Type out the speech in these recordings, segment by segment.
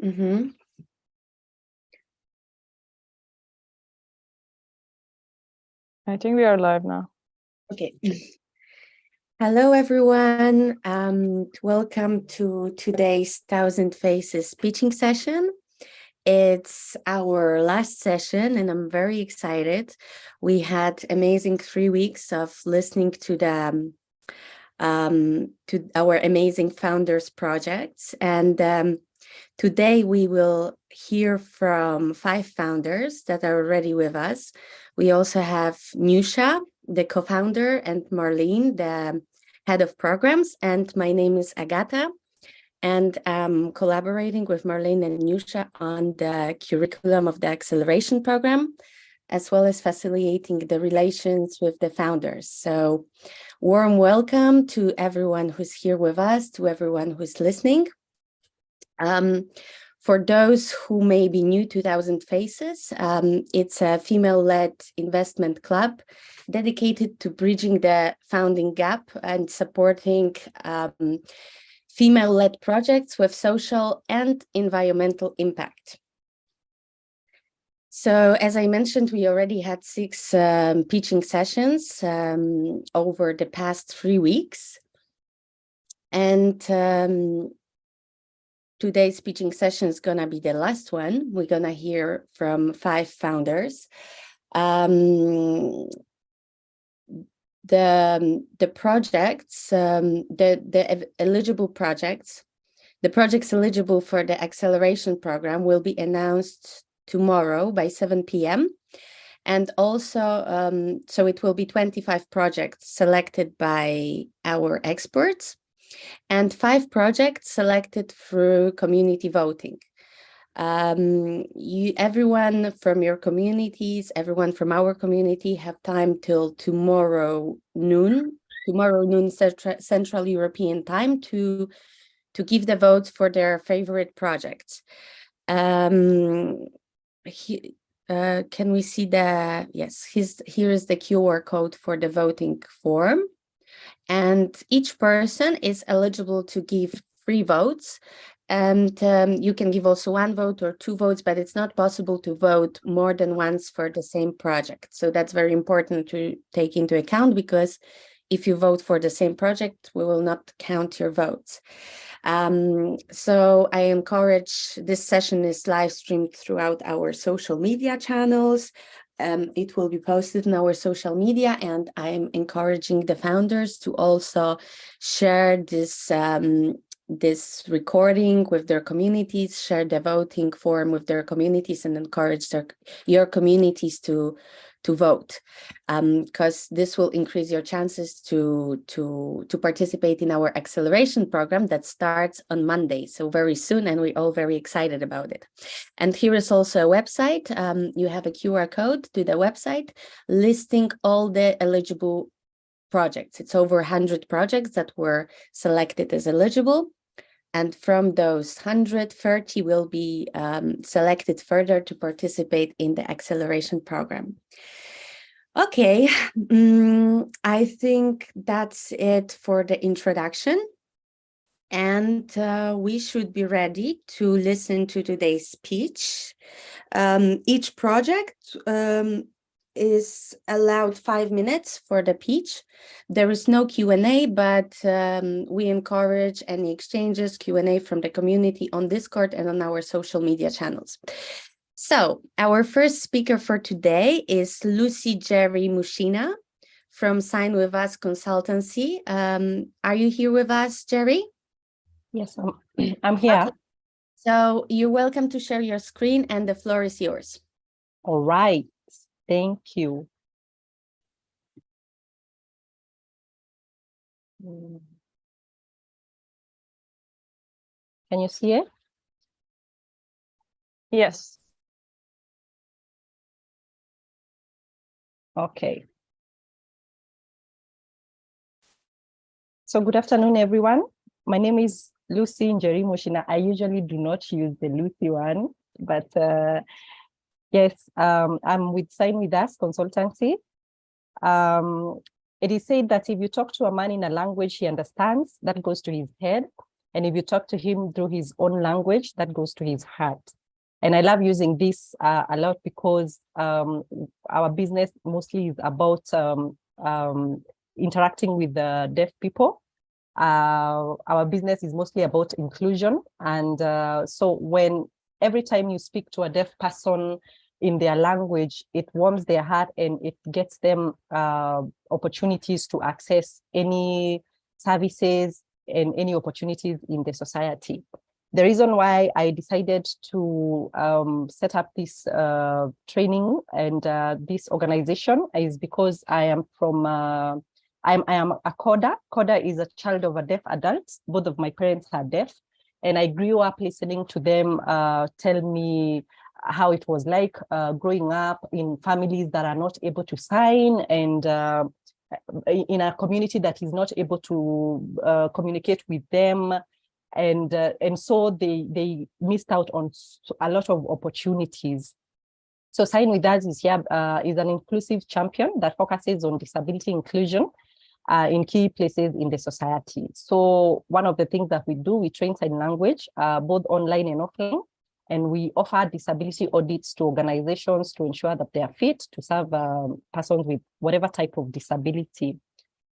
Mm-hmm. I think we are live now. Okay. Hello, everyone. Welcome to today's Thousand Faces pitching session. It's our last session, and I'm very excited. We had amazing 3 weeks of listening to our amazing founders projects, and today we will hear from 5 founders that are already with us. We also have Nusha, the co-founder, and Marlene, the head of programs, and my name is Agata, and I'm collaborating with Marlene and Nusha on the curriculum of the acceleration program, as well as facilitating the relations with the founders. So warm welcome to everyone who's here with us, to everyone who's listening. For those who may be new to Thousand Faces, it's a female-led investment club dedicated to bridging the founding gap and supporting female-led projects with social and environmental impact. So, as I mentioned, we already had 6 pitching sessions over the past 3 weeks. And today's pitching session is going to be the last one. We're going to hear from 5 founders. The projects, the eligible projects, the projects eligible for the acceleration program will be announced tomorrow by 7 p.m. And also, so it will be 25 projects selected by our experts and 5 projects selected through community voting. Everyone from your communities, everyone from our community have time till tomorrow noon Central European time to give the votes for their favorite projects. Can we see the, yes, here is the QR code for the voting form. And each person is eligible to give 3 votes. And you can give also 1 vote or 2 votes, but it's not possible to vote more than once for the same project. So that's very important to take into account, because if you vote for the same project, we will not count your votes. So I encourage, this session is live streamed throughout our social media channels. It will be posted in our social media, and I'm encouraging the founders to also share this recording with their communities, share the voting form with their communities, and encourage your communities to vote, because this will increase your chances to participate in our acceleration program that starts on Monday, so very soon, and we're all very excited about it. And here is also a website. You have a QR code to the website listing all the eligible projects. It's over 100 projects that were selected as eligible. And from those 130 will be selected further to participate in the acceleration program. Okay, I think that's it for the introduction. And we should be ready to listen to today's speech. Each project is allowed 5 minutes for the pitch. There is no Q&A, but we encourage any exchanges, Q&A from the community on Discord and on our social media channels. So our first speaker for today is Lucy Jerry Mushina from Sign With Us Consultancy. Are you here with us, Jerry? Yes, I'm here. Okay. So you're welcome to share your screen, and the floor is yours. All right. Thank you. Can you see it? Yes. Okay. So good afternoon, everyone. My name is Lucy Njeri Mushina. I usually do not use the Lucy one, but yes, I'm with Sign With Us Consultancy. It is said that if you talk to a man in a language he understands, that goes to his head. And if you talk to him through his own language, that goes to his heart. And I love using this a lot because our business mostly is about interacting with the deaf people. Our business is mostly about inclusion. And so every time you speak to a deaf person in their language, it warms their heart and it gets them opportunities to access any services and any opportunities in the society. The reason why I decided to set up this training and this organization is because I am from, I am a CODA. CODA is a child of a deaf adult. Both of my parents are deaf. And I grew up listening to them tell me how it was like growing up in families that are not able to sign and in a community that is not able to communicate with them. And so they missed out on a lot of opportunities. So Sign With Us is an inclusive champion that focuses on disability inclusion in key places in the society. So one of the things that we do, we train sign language, both online and offline, and we offer disability audits to organizations to ensure that they are fit to serve persons with whatever type of disability.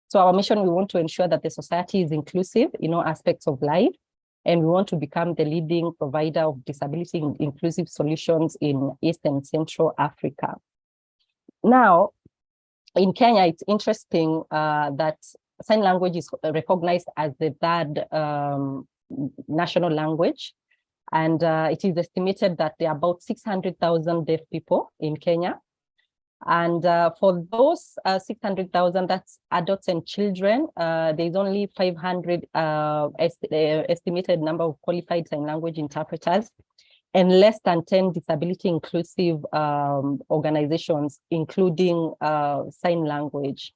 So our mission, we want to ensure that the society is inclusive in all aspects of life, and we want to become the leading provider of disability inclusive solutions in East and Central Africa. Now, in Kenya, it's interesting that sign language is recognized as the third national language. And it is estimated that there are about 600,000 deaf people in Kenya. And for those 600,000, that's adults and children, there's only 500 estimated number of qualified sign language interpreters and less than 10 disability inclusive organizations, including sign language.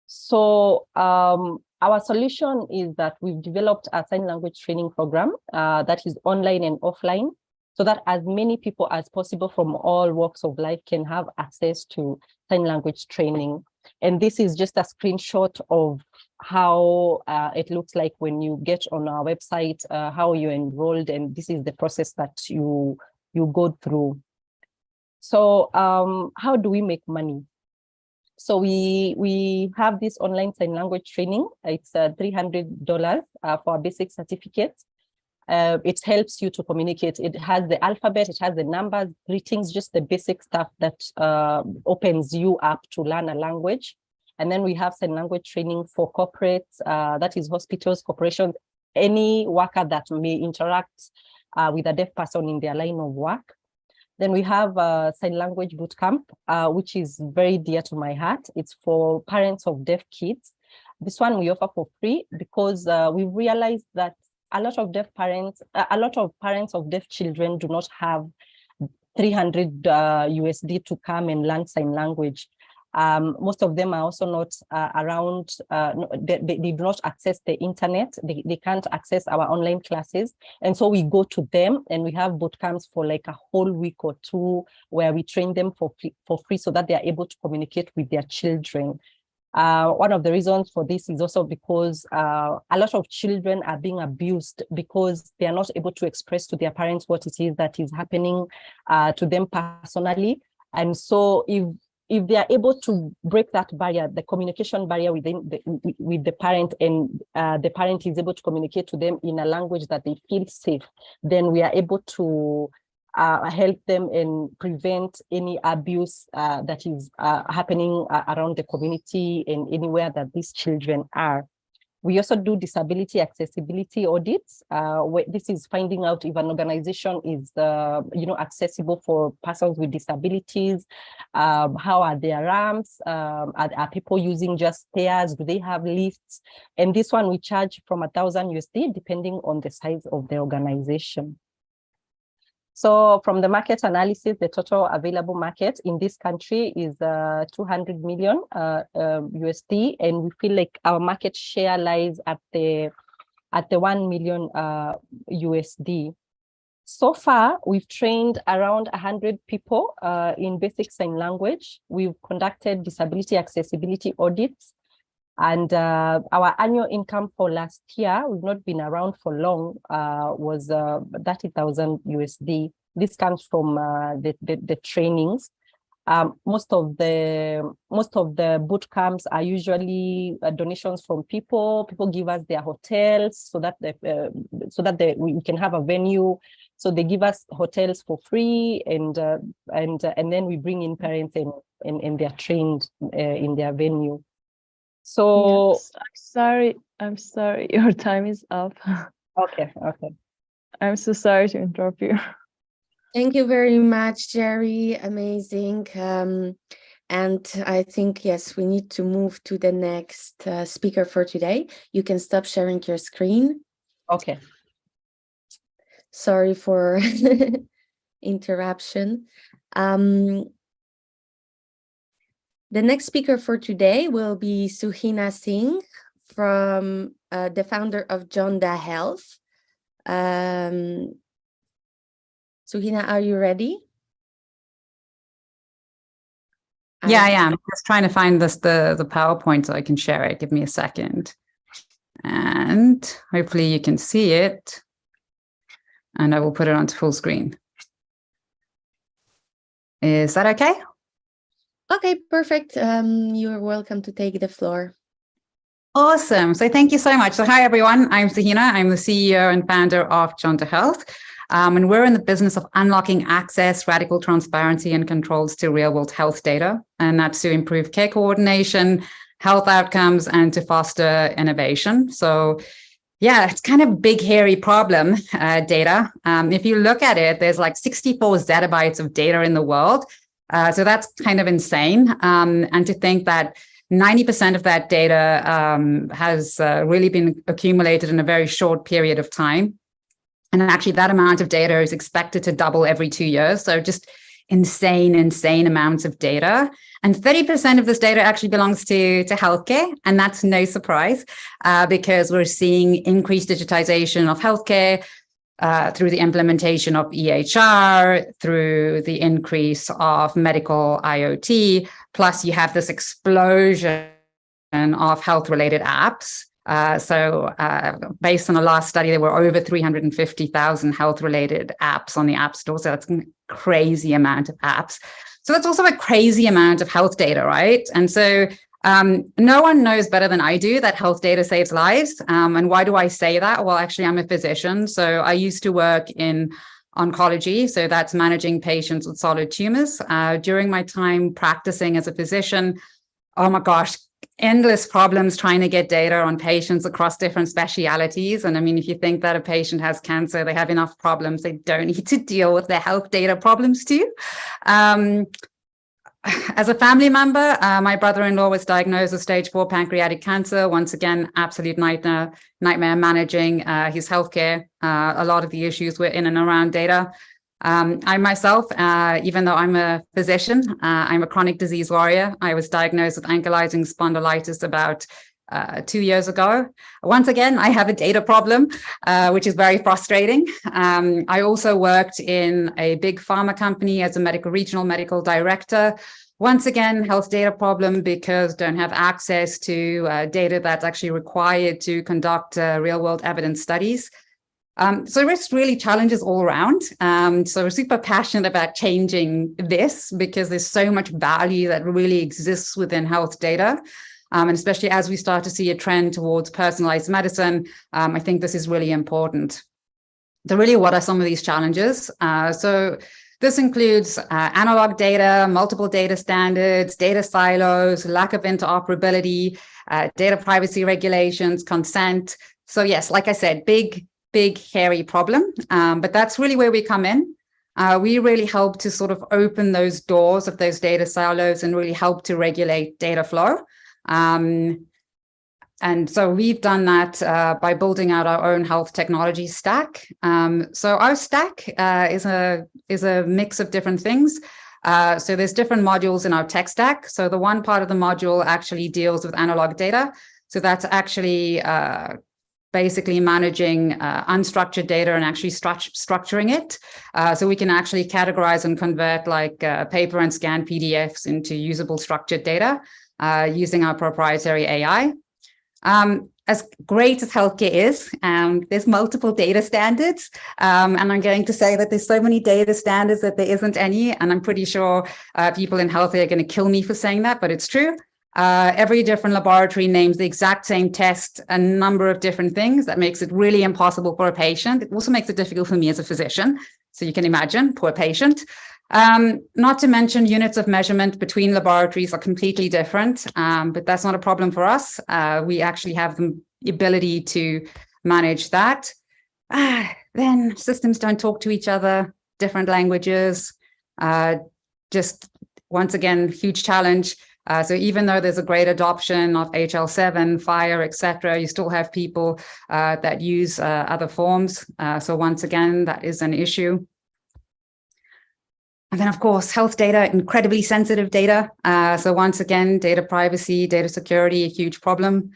So our solution is that we've developed a sign language training program that is online and offline, so that as many people as possible from all walks of life can have access to sign language training. And this is just a screenshot of how it looks like when you get on our website, how you enrolled, and this is the process that you go through. So how do we make money? So we have this online sign language training. It's $300 for a basic certificate. It helps you to communicate. It has the alphabet, it has the numbers, greetings, just the basic stuff that opens you up to learn a language. And then we have sign language training for corporates, that is hospitals, corporations, any worker that may interact with a deaf person in their line of work. Then we have sign language bootcamp, which is very dear to my heart. It's for parents of deaf kids. This one we offer for free because we realized that a lot of parents of deaf children do not have 300 USD to come and learn sign language. Most of them are also not around, they do not access the internet. They can't access our online classes. And so we go to them and we have boot camps for like a whole week or two where we train them for free so that they are able to communicate with their children. One of the reasons for this is also because a lot of children are being abused because they are not able to express to their parents what it is that is happening to them personally. And so if they are able to break that barrier, the communication barrier with the parent, and the parent is able to communicate to them in a language that they feel safe, then we are able to help them and prevent any abuse that is happening around the community and anywhere that these children are. We also do disability accessibility audits. Where this is finding out if an organization is accessible for persons with disabilities. How are their ramps? Are people using just stairs? Do they have lifts? And this one we charge from 1,000 USD depending on the size of the organization. So from the market analysis, the total available market in this country is 200 million USD, and we feel like our market share lies at the 1 million USD. So far, we've trained around 100 people in basic sign language. We've conducted disability accessibility audits. And our annual income for last year, we've not been around for long, was 30,000 USD. This comes from the trainings. Most of the boot camps are usually donations from people. People give us their hotels so that we can have a venue. So they give us hotels for free, and then we bring in parents and they're trained in their venue. So Yes, I'm sorry, your time is up. okay. I'm so sorry to interrupt you. Thank you very much, Jerry. Amazing. And I think, yes, we need to move to the next speaker for today. You can stop sharing your screen. Okay. Sorry for interruption. The next speaker for today will be Suhina Singh, from the founder of Jonda Health. Suhina, are you ready? Yeah, I am. Just trying to find the PowerPoint so I can share it. Give me a second. And hopefully you can see it. And I will put it onto full screen. Is that okay? Okay, perfect. You're welcome to take the floor. Awesome. So thank you so much. So hi, everyone. I'm Suhina. I'm the CEO and founder of Jonda Health. And we're in the business of unlocking access, radical transparency, and controls to real-world health data. And that's to improve care coordination, health outcomes, and to foster innovation. So yeah, it's kind of a big, hairy problem, data. If you look at it, there's like 64 zettabytes of data in the world. So that's kind of insane. And to think that 90% of that data has really been accumulated in a very short period of time. And actually that amount of data is expected to double every 2 years. So just insane amounts of data. And 30% of this data actually belongs to healthcare. And that's no surprise because we're seeing increased digitization of healthcare through the implementation of EHR, through the increase of medical IoT. Plus you have this explosion of health-related apps. So based on the last study, there were over 350,000 health-related apps on the App Store. So that's a crazy amount of apps. So that's also a crazy amount of health data, right? And so no one knows better than I do that health data saves lives. And why do I say that? Well, actually, I'm a physician. So I used to work in oncology. So that's managing patients with solid tumors. During my time practicing as a physician, oh my gosh, endless problems trying to get data on patients across different specialities. And I mean, if you think that a patient has cancer, they have enough problems, they don't need to deal with their health data problems too. As a family member, my brother-in-law was diagnosed with stage 4 pancreatic cancer. Once again, absolute nightmare managing his healthcare. A lot of the issues were in and around data. I myself, even though I'm a physician, I'm a chronic disease warrior. I was diagnosed with ankylosing spondylitis about 2 years ago. Once again, I have a data problem, which is very frustrating. I also worked in a big pharma company as a regional medical director. Once again, health data problem because don't have access to data that's actually required to conduct real world evidence studies. So there's really challenges all around. So we're super passionate about changing this because there's so much value that really exists within health data. And especially as we start to see a trend towards personalized medicine, I think this is really important. So really, what are some of these challenges? So this includes analog data, multiple data standards, data silos, lack of interoperability, data privacy regulations, consent. So yes, like I said, big, hairy problem. But that's really where we come in. We really help to sort of open those doors of those data silos and really help to regulate data flow. And so we've done that by building out our own health technology stack. So our stack is a mix of different things. So there's different modules in our tech stack. So the one part of the module actually deals with analog data. So that's actually basically managing unstructured data and actually structuring it. So we can actually categorize and convert like paper and scan PDFs into usable structured data using our proprietary AI. As great as healthcare is, there's multiple data standards. And I'm going to say that there's so many data standards that there isn't any. And I'm pretty sure people in healthcare are going to kill me for saying that, but it's true. Every different laboratory names the exact same test, a number of different things that makes it really impossible for a patient. It also makes it difficult for me as a physician. So you can imagine, poor patient. Not to mention units of measurement between laboratories are completely different, but that's not a problem for us. We actually have the ability to manage that. Then systems don't talk to each other, different languages, just once again, huge challenge. So even though there's a great adoption of HL7, FHIR, etc., you still have people that use other forms. So once again, that is an issue. And then, of course, health data, incredibly sensitive data. So once again, data privacy, data security, a huge problem.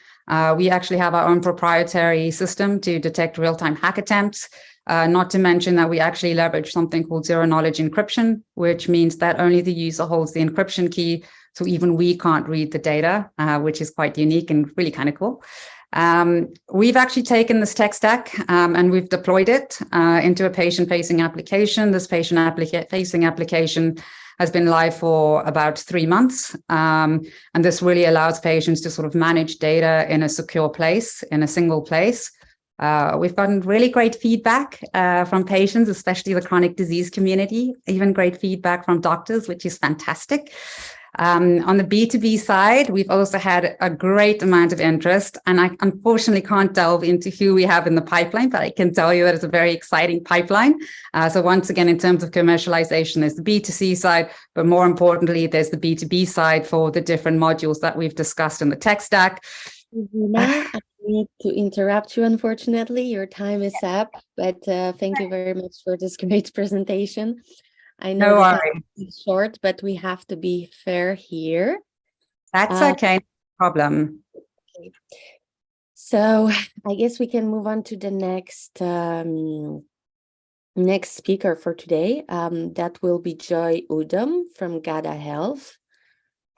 We actually have our own proprietary system to detect real-time hack attempts, not to mention that we actually leverage something called zero-knowledge encryption, which means that only the user holds the encryption key, so even we can't read the data, which is quite unique and really kind of cool. We've actually taken this tech stack and we've deployed it into a patient-facing application. This patient-facing application has been live for about 3 months. And this really allows patients to sort of manage data in a secure place, in a single place. We've gotten really great feedback from patients, especially the chronic disease community, even great feedback from doctors, which is fantastic. On the B2B side, we've also had a great amount of interest, and I unfortunately can't delve into who we have in the pipeline, but I can tell you that it's a very exciting pipeline. So once again, in terms of commercialization, there's the B2C side, but more importantly, there's the B2B side for the different modules that we've discussed in the tech stack. I need to interrupt you, unfortunately. Your time is up, but thank you very much for this great presentation. I know No the time worries. is short, but we have to be fair here. That's okay, no problem. So I guess we can move on to the next speaker for today. That will be Joy Udom from GADA Health.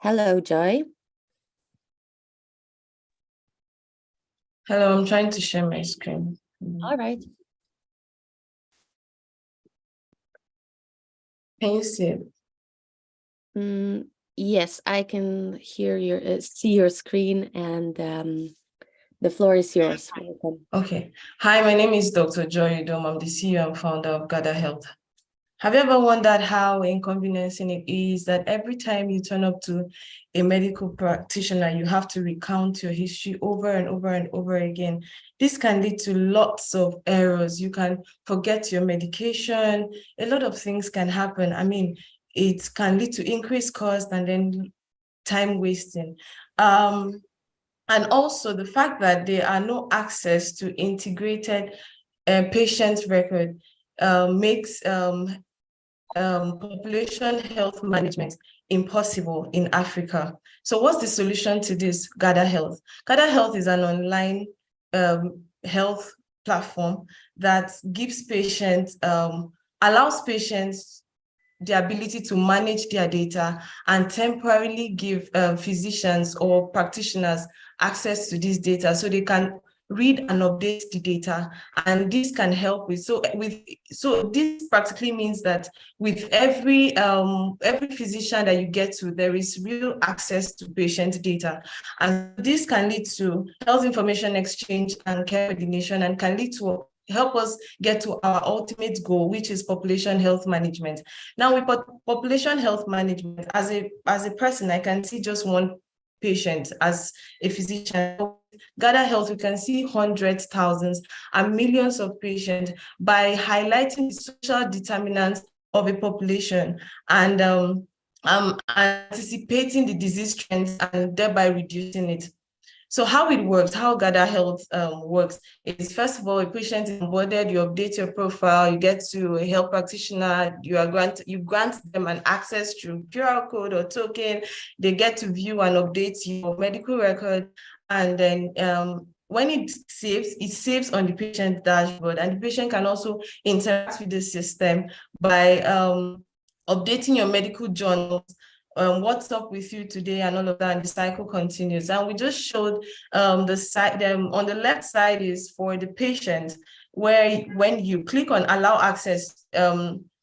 Hello, Joy. Hello, I'm trying to share my screen. All right. Can you see it? Yes, I can hear your see your screen, and the floor is yours. Welcome. Okay. Hi, my name is Dr. Joy Udom. I'm the CEO and founder of GADA Health. Have you ever wondered how inconveniencing it is that every time you turn up to a medical practitioner, you have to recount your history over and over and over again? This can lead to lots of errors. You can forget your medication. A lot of things can happen. I mean, it can lead to increased cost and then time wasting. And also the fact that there are no access to integrated patient record makes population health management impossible in Africa. So what's the solution to this? GADA Health. GADA Health is an online health platform that gives patients, allows patients the ability to manage their data and temporarily give physicians or practitioners access to this data so they can read and update the data, and this can help with so this practically means that with every physician that you get to, there is real access to patient data, and this can lead to health information exchange and care coordination, and can lead to help us get to our ultimate goal, which is population health management. Now, with population health management, as a person, I can see just one patient. As a physician, GADA Health, we can see hundreds, thousands, and millions of patients by highlighting the social determinants of a population and anticipating the disease trends and thereby reducing it. So how it works, how GADA Health works is, first of all, a patient is onboarded, you update your profile, you get to a health practitioner, you grant them an access through QR code or token, they get to view and update your medical record, and then when it saves on the patient dashboard, and the patient can also interact with the system by updating your medical journals what's up with you today and all of that, and the cycle continues. And we just showed the side, on the left side is for the patient, where when you click on allow access,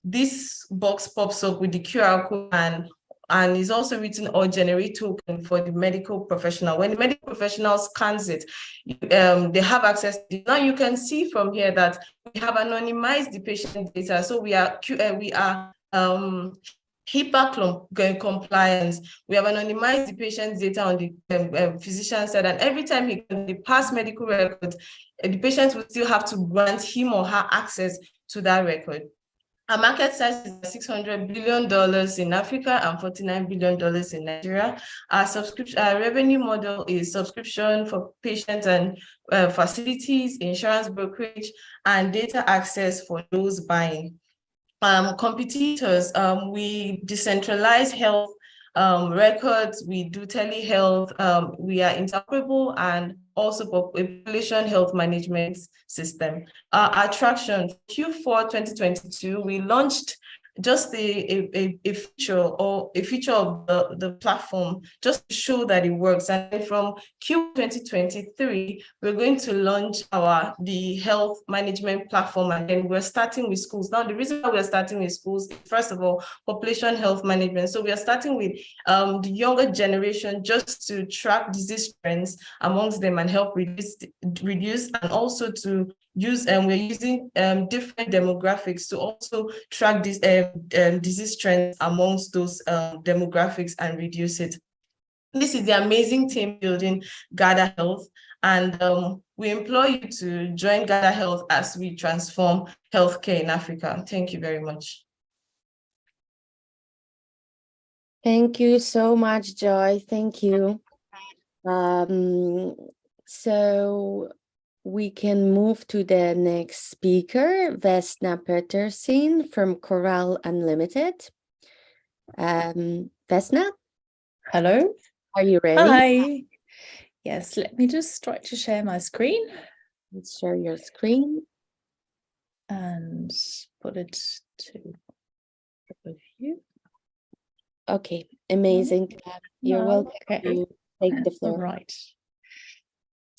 this box pops up with the QR code and is also written or generate token for the medical professional. When the medical professional scans it, they have access. Now you can see from here that we have anonymized the patient data. So we are HIPAA compliance. We have anonymized the patient's data on the physician side, and every time he pass medical records, the patient will still have to grant him or her access to that record. Our market size is $600 billion in Africa and $49 billion in Nigeria. Our revenue model is subscription for patients and facilities, insurance brokerage, and data access for those buying. Competitors, we decentralize health records, we do telehealth, we are interoperable, and also population health management system. Attraction, Q4 2022, we launched just a feature of the platform just to show that it works. And from Q 2023, we're going to launch the health management platform, and then we're starting with schools. Now, the reason why we're starting with schools is, first of all, population health management. So we are starting with the younger generation just to track disease trends amongst them and help reduce and also to use, and we're using different demographics to also track these disease trends amongst those demographics and reduce it. This is the amazing team building Gather Health, and we implore you to join Gather Health as we transform healthcare in Africa. Thank you very much. Thank you so much, Joy. Thank you. So we can move to the next speaker, Vesna Petersen from Coral Unlimited. Vesna? Hello. Are you ready? Hi. Yes, let me just try to share my screen. Let's share your screen. And put it to both of you. Okay, amazing. You're welcome to take the floor. All right.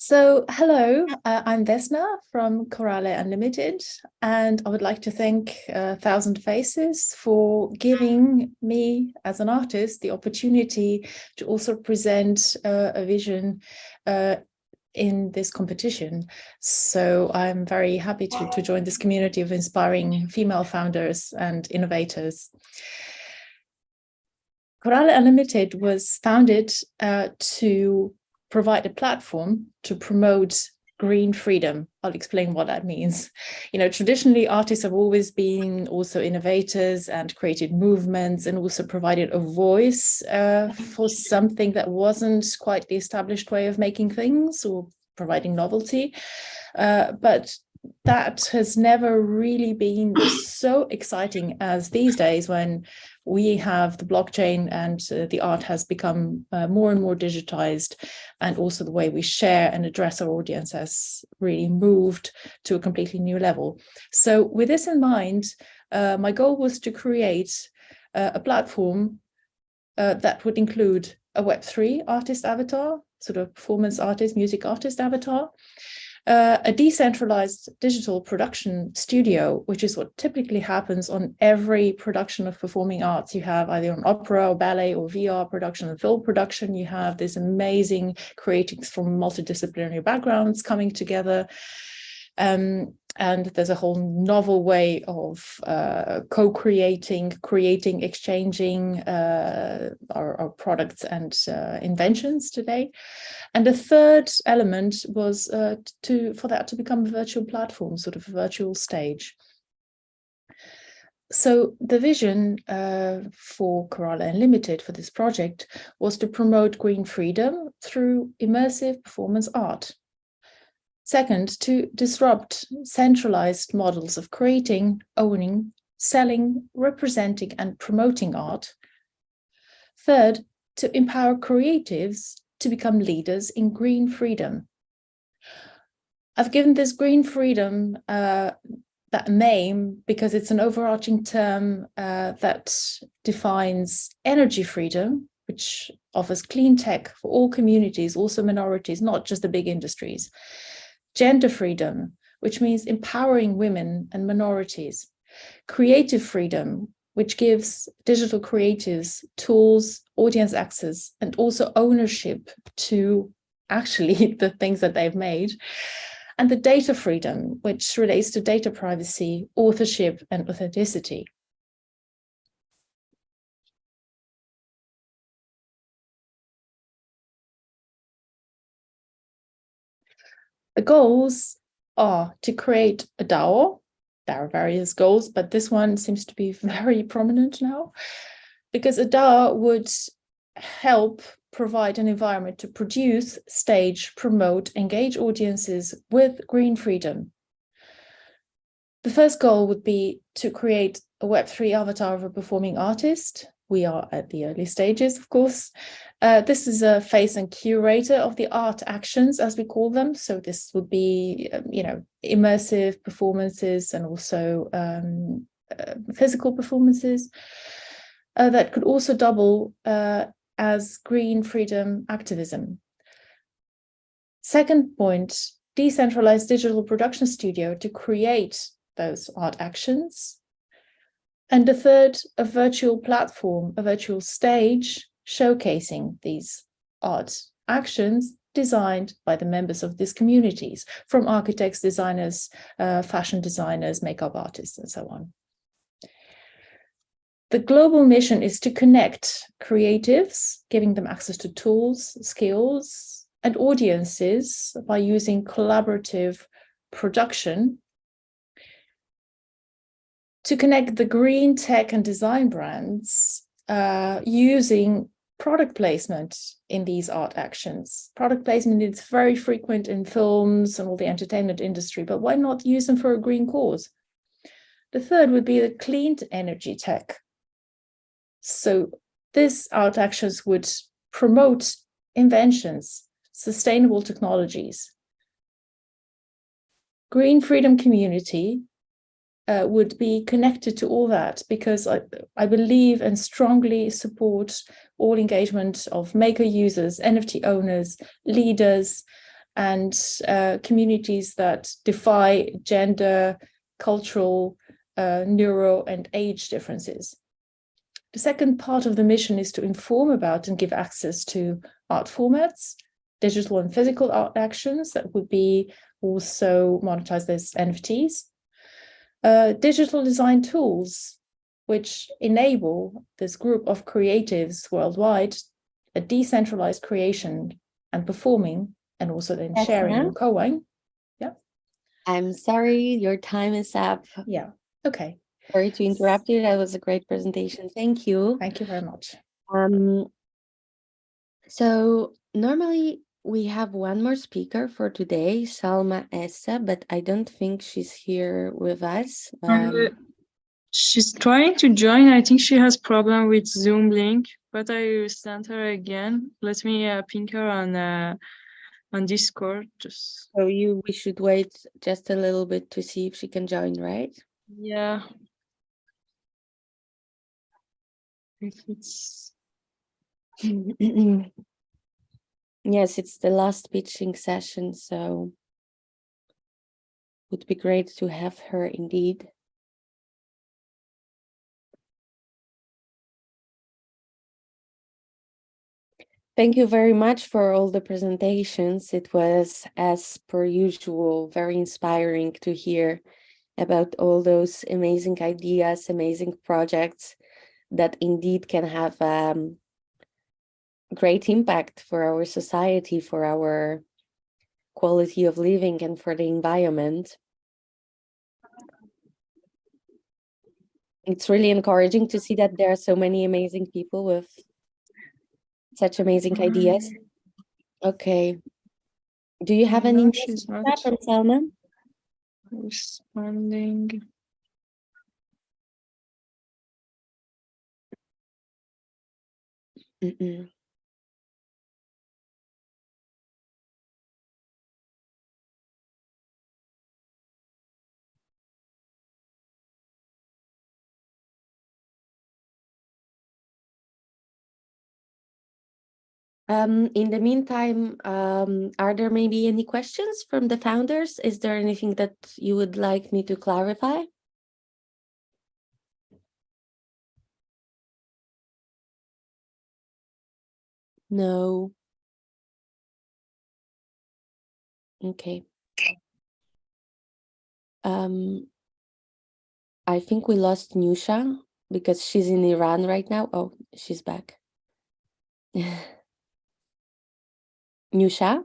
So, hello, I'm Vesna from Corale Unlimited, and I would like to thank Thousand Faces for giving me, as an artist, the opportunity to also present a vision in this competition. So I'm very happy to join this community of inspiring female founders and innovators. Corale Unlimited was founded to provide a platform to promote green freedom. I'll explain what that means. You know, traditionally, artists have always been also innovators and created movements and also provided a voice for something that wasn't quite the established way of making things or providing novelty. But that has never really been so exciting as these days, when we have the blockchain and the art has become more and more digitized, and also the way we share and address our audience has really moved to a completely new level. So with this in mind, my goal was to create a platform that would include a Web3 artist avatar, sort of performance artist, music artist avatar, a decentralized digital production studio, which is what typically happens on every production of performing arts. You have either an opera or ballet or VR production and film production. You have this amazing creatives from multidisciplinary backgrounds coming together. And there's a whole novel way of co-creating, creating, exchanging our products and inventions today. And the third element was for that to become a virtual platform, sort of a virtual stage. So the vision for Corale Unlimited for this project was to promote green freedom through immersive performance art. Second, to disrupt centralized models of creating, owning, selling, representing, and promoting art. Third, to empower creatives to become leaders in green freedom. I've given this green freedom that name because it's an overarching term that defines energy freedom, which offers clean tech for all communities, also minorities, not just the big industries. Gender freedom, which means empowering women and minorities. Creative freedom, which gives digital creatives tools, audience access, and also ownership to actually the things that they've made. And the data freedom, which relates to data privacy, authorship, and authenticity. The goals are to create a DAO. There are various goals, but this one seems to be very prominent now, because a DAO would help provide an environment to produce, stage, promote, engage audiences with green freedom. The first goal would be to create a Web3 avatar of a performing artist. We are at the early stages, of course. This is a face and curator of the art actions, as we call them. So this would be, immersive performances and also physical performances that could also double as green freedom activism. Second point, decentralized digital production studio to create those art actions. And the third, a virtual platform, a virtual stage showcasing these art actions designed by the members of these communities, from architects, designers, fashion designers, makeup artists, and so on. The global mission is to connect creatives, giving them access to tools, skills, and audiences by using collaborative production to connect the green tech and design brands using product placement in these art actions. Product placement is very frequent in films and all the entertainment industry, but why not use them for a green cause? The third would be the clean energy tech. So this art actions would promote inventions, sustainable technologies. Green freedom community would be connected to all that, because I believe and strongly support all engagement of maker users, NFT owners, leaders, and communities that defy gender, cultural, neuro, and age differences. The second part of the mission is to inform about and give access to art formats, digital and physical art actions that would be also monetized as NFTs. Digital design tools, which enable this group of creatives worldwide a decentralized creation and performing, and also then sharing and co-ing. Yeah. I'm sorry, your time is up. Yeah. Okay. Sorry to interrupt you. That was a great presentation. Thank you. Thank you very much. So normally we have one more speaker for today, Salma Essa, but I don't think she's here with us. She's trying to join. I think she has problem with Zoom link, but I sent her again. Let me ping her on Discord. Just So we should wait just a little bit to see if she can join, right? yeah. If it's Yes, it's the last pitching session, so would be great to have her indeed. Thank you very much for all the presentations. It was, as per usual, very inspiring to hear about all those amazing ideas, amazing projects that indeed can have great impact for our society, for our quality of living, and for the environment. It's really encouraging to see that there are so many amazing people with such amazing ideas. Okay. Do you have any no, she's not from Salma? responding. In the meantime, are there maybe any questions from the founders? Is there anything that you would like me to clarify? No. Okay. I think we lost Nusha because she's in Iran right now. Oh, she's back. Nusha?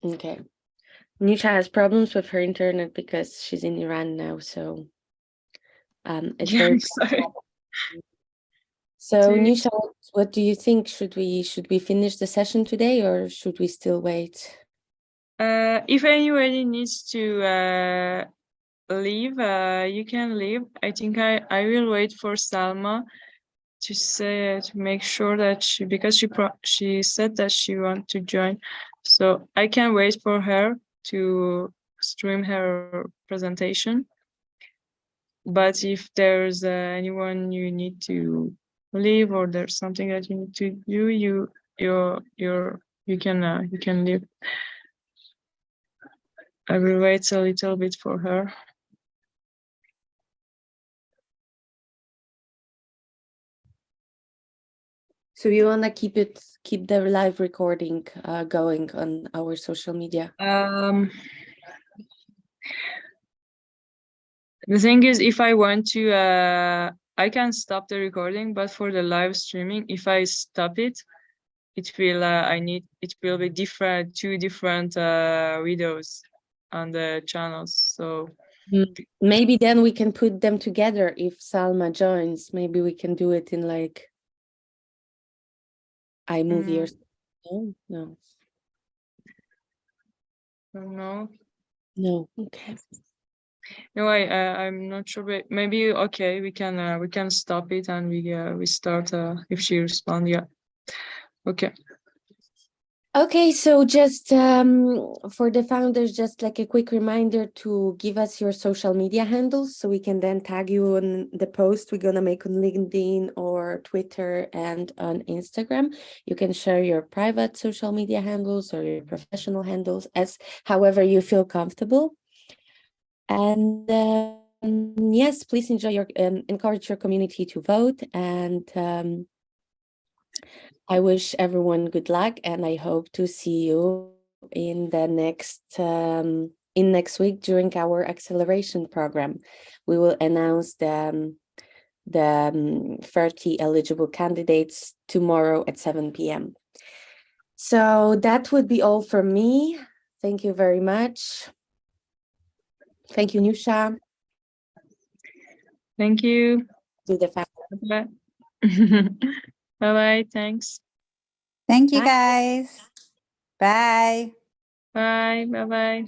Okay. Nusha has problems with her internet because she's in Iran now, so it's Yeah, very I'm sorry. So Do- Nusha, what do you think? Should we finish the session today or should we still wait? If anybody needs to leave, you can leave. I think I will wait for Salma to make sure that she said that she want to join, so I can wait for her to stream her presentation. But if there's anyone you need to leave or there's something that you need to do, you can leave. I will wait a little bit for her. So you want to keep the live recording going on our social media? The thing is, if I want to, I can stop the recording, but for the live streaming, if I stop it, it will be two different videos on the channels. So Maybe then we can put them together if Salma joins. Maybe we can do it in like iMovie or something. No. I don't know. No. Okay. No, I'm not sure, but maybe okay. We can stop it and we start if she responds. Yeah. Okay. Okay, so just for the founders, just like a quick reminder to give us your social media handles so we can then tag you on the post we're going to make on LinkedIn or Twitter and on Instagram. You can share your private social media handles or your professional handles as however you feel comfortable. And yes, please encourage your community to vote, and I wish everyone good luck, and I hope to see you in the next week during our acceleration program. We will announce the 30 eligible candidates tomorrow at 7 p.m. So that would be all from me. Thank you very much. Thank you, Nusha. Thank you. To the Bye. Bye-bye. Thanks. Thank you, Bye. guys. Bye. Bye. Bye-bye.